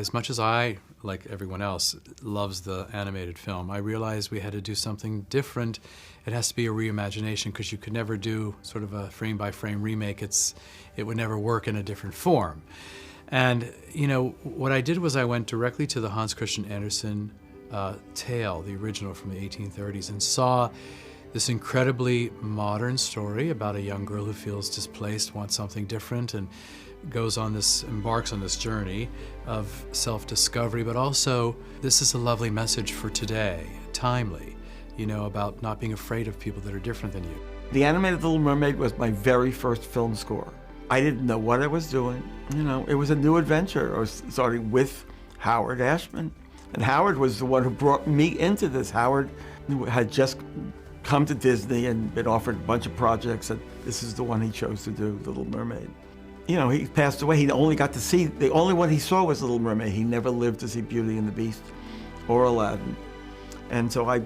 as much as I, like everyone else, loves the animated film, I realized we had to do something different. It has to be a reimagination, because you could never do sort of a frame-by-frame remake. It would never work in a different form. And, you know, what I did was I went directly to the Hans Christian Andersen tale, the original from the 1830s, and saw this incredibly modern story about a young girl who feels displaced, wants something different, and embarks on this journey of self-discovery. But also, this is a lovely message for today, timely, you know, about not being afraid of people that are different than you. The animated Little Mermaid was my very first film score. I didn't know what I was doing. You know, it was a new adventure. I was starting with Howard Ashman. And Howard was the one who brought me into this. Howard had just come to Disney and been offered a bunch of projects, and this is the one he chose to do, Little Mermaid. You know, he passed away. He only got to see, the only one he saw was Little Mermaid. He never lived to see Beauty and the Beast or Aladdin. And so I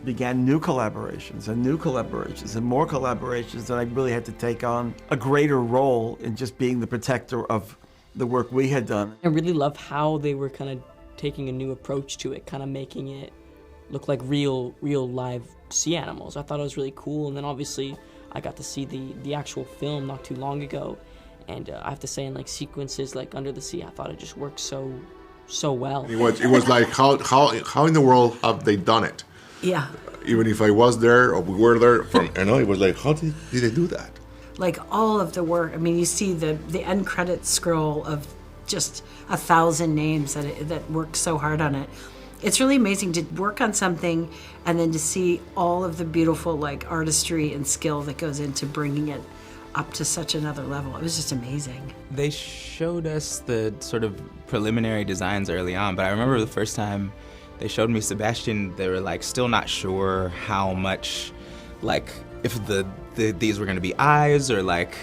began new collaborations and more collaborations, and I really had to take on a greater role in just being the protector of the work we had done. I really love how they were kind of taking a new approach to it, kind of making it look like real live sea animals. I thought it was really cool, and then obviously I got to see the actual film not too long ago, and I have to say, in like sequences like Under the Sea, I thought it just worked so well. It was like how in the world have they done it? Yeah. Even if I was there or we were there, it was like, how did they do that? Like all of the work. I mean, you see the end credit scroll of just 1,000 names that worked so hard on it. It's really amazing to work on something and then to see all of the beautiful like artistry and skill that goes into bringing it up to such another level. It was just amazing. They showed us the sort of preliminary designs early on, but I remember the first time they showed me Sebastian, they were like still not sure how much, like if these were gonna be eyes or like,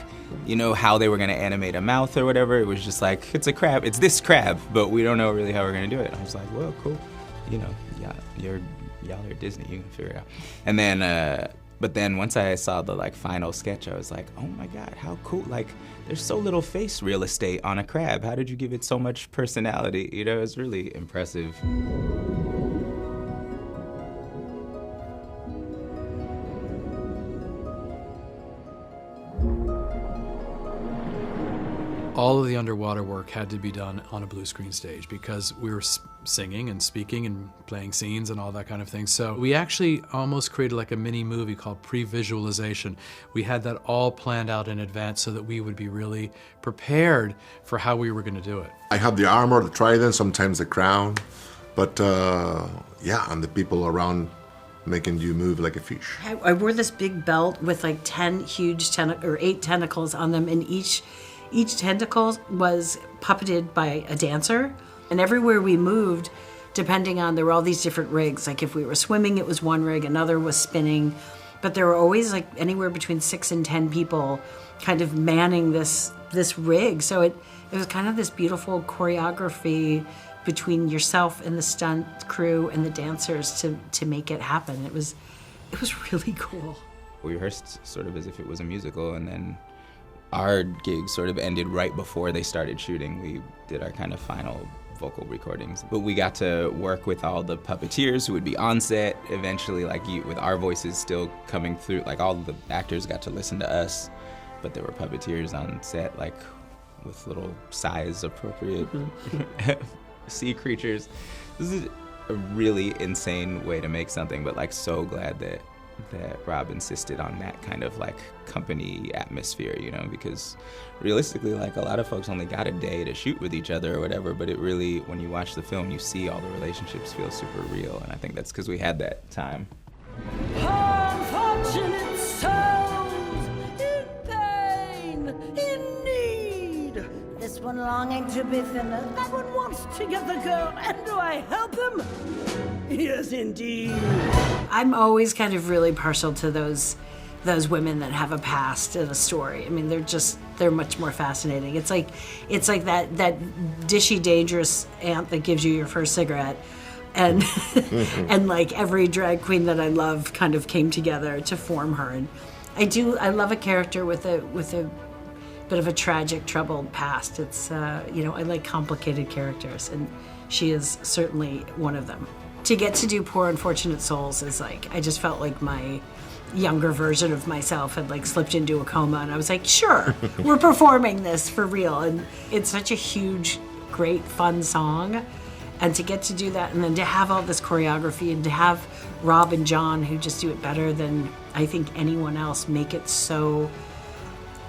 you know, how they were gonna animate a mouth or whatever. It was just like, it's a crab, it's this crab, but we don't know really how we're gonna do it. I was like, well, cool. You know, y'all are Disney, you can figure it out. And then, but then once I saw the like final sketch, I was like, oh my God, how cool. Like, there's so little face real estate on a crab. How did you give it so much personality? You know, it was really impressive. All of the underwater work had to be done on a blue screen stage because we were singing and speaking and playing scenes and all that kind of thing. So we actually almost created like a mini movie called pre-visualization. We had that all planned out in advance so that we would be really prepared for how we were going to do it. I had the armor, the trident, sometimes the crown, but yeah, and the people around making you move like a fish. I wore this big belt with like 10 huge 8 tentacles on them, and each tentacle was puppeted by a dancer. And everywhere we moved, depending on, there were all these different rigs. Like if we were swimming, it was one rig, another was spinning. But there were always like anywhere between 6 and 10 people kind of manning this rig. So it was kind of this beautiful choreography between yourself and the stunt crew and the dancers to make it happen. It was really cool. We rehearsed sort of as if it was a musical, and then our gig sort of ended right before they started shooting. We did our kind of final vocal recordings. But we got to work with all the puppeteers who would be on set eventually, like with our voices still coming through. Like all the actors got to listen to us, but there were puppeteers on set, like with little size appropriate sea creatures. This is a really insane way to make something, but like so glad that Rob insisted on that kind of like company atmosphere, you know, because realistically, like a lot of folks only got a day to shoot with each other or whatever, but it really, when you watch the film, you see all the relationships feel super real, and I think that's because we had that time. Unfortunate souls in pain, in need. This one longing to be thinner, that one wants to get the girl, and do I help him? Yes, indeed. I'm always kind of really partial to those women that have a past and a story. I mean, they're much more fascinating. It's like that dishy, dangerous aunt that gives you your first cigarette, and and like every drag queen that I love kind of came together to form her. And I love a character with a bit of a tragic, troubled past. It's, you know, I like complicated characters, and she is certainly one of them. To get to do Poor Unfortunate Souls is like, I just felt like my younger version of myself had like slipped into a coma, and I was like, sure, we're performing this for real. And it's such a huge, great, fun song. And to get to do that, and then to have all this choreography, and to have Rob and John, who just do it better than I think anyone else, make it so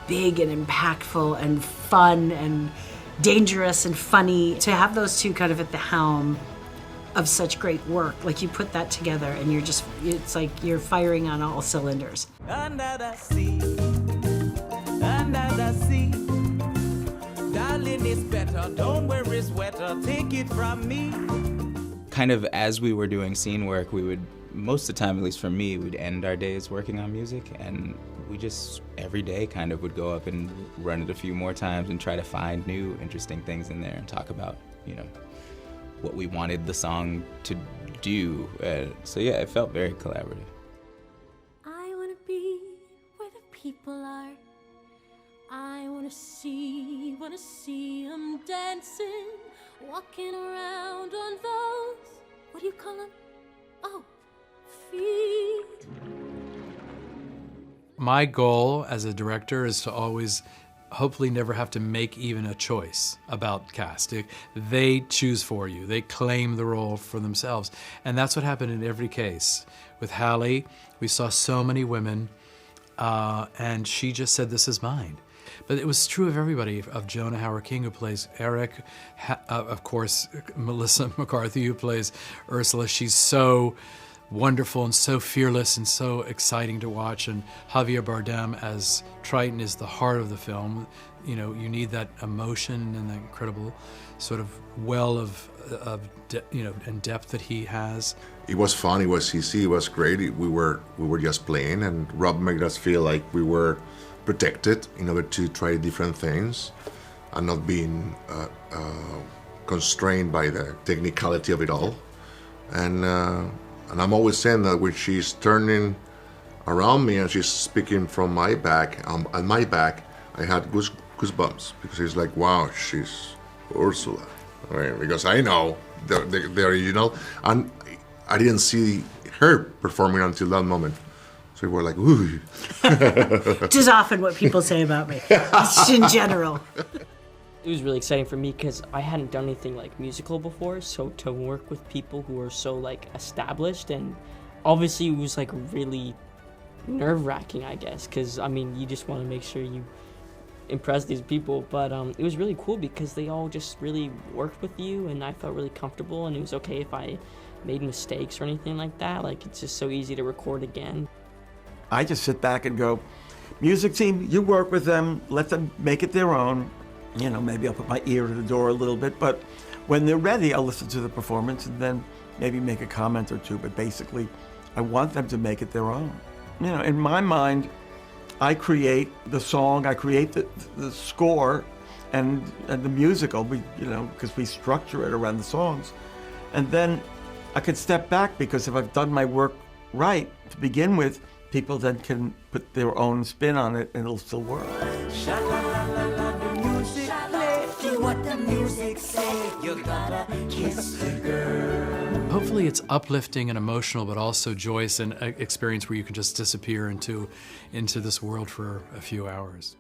big and impactful and fun and dangerous and funny. To have those two kind of at the helm of such great work, like you put that together and you're just, it's like you're firing on all cylinders. Under the sea, darling, it's better, don't worry, sweater, take it from me. Kind of as we were doing scene work, we would, most of the time, at least for me, we'd end our days working on music, and we just every day kind of would go up and run it a few more times and try to find new interesting things in there and talk about, you know, what we wanted the song to do. So yeah, it felt very collaborative. I wanna be where the people are. I wanna see them dancing, walking around on those, what do you call them? Oh, feet. My goal as a director is to always, hopefully never have to make even a choice about cast. They choose for you. They claim the role for themselves. And that's what happened in every case. With Halle, we saw so many women, and she just said, this is mine. But it was true of everybody, of Jonah, Hauer-King, who plays Eric, of course, Melissa McCarthy, who plays Ursula. She's so wonderful and so fearless and so exciting to watch, and Javier Bardem as Triton is the heart of the film. You know, you need that emotion and that incredible sort of well of you know, and depth that he has. It was fun, it was easy, it was great. We were just playing, and Rob made us feel like we were protected in order to try different things and not being constrained by the technicality of it all. And I'm always saying that when she's turning around me and she's speaking from my back, on my back, I had goosebumps, because it's like, wow, she's Ursula. I mean, because I know the original, and I didn't see her performing until that moment. So we were like, ooh. Which is often what people say about me, just in general. It was really exciting for me because I hadn't done anything like musical before, so to work with people who are so like established, and obviously it was like really nerve-wracking, I guess, because I mean, you just want to make sure you impress these people, but it was really cool because they all just really worked with you, and I felt really comfortable, and it was okay if I made mistakes or anything like that. Like, it's just so easy to record again. I just sit back and go, music team, you work with them, let them make it their own. You know, maybe I'll put my ear to the door a little bit, but when they're ready, I'll listen to the performance and then maybe make a comment or two, but basically, I want them to make it their own. You know, in my mind, I create the song, I create the score and the musical, because we structure it around the songs. And then I can step back, because if I've done my work right to begin with, people then can put their own spin on it and it'll still work. What the music say, you gotta kiss the girl. Hopefully it's uplifting and emotional, but also joyous, and an experience where you can just disappear into this world for a few hours.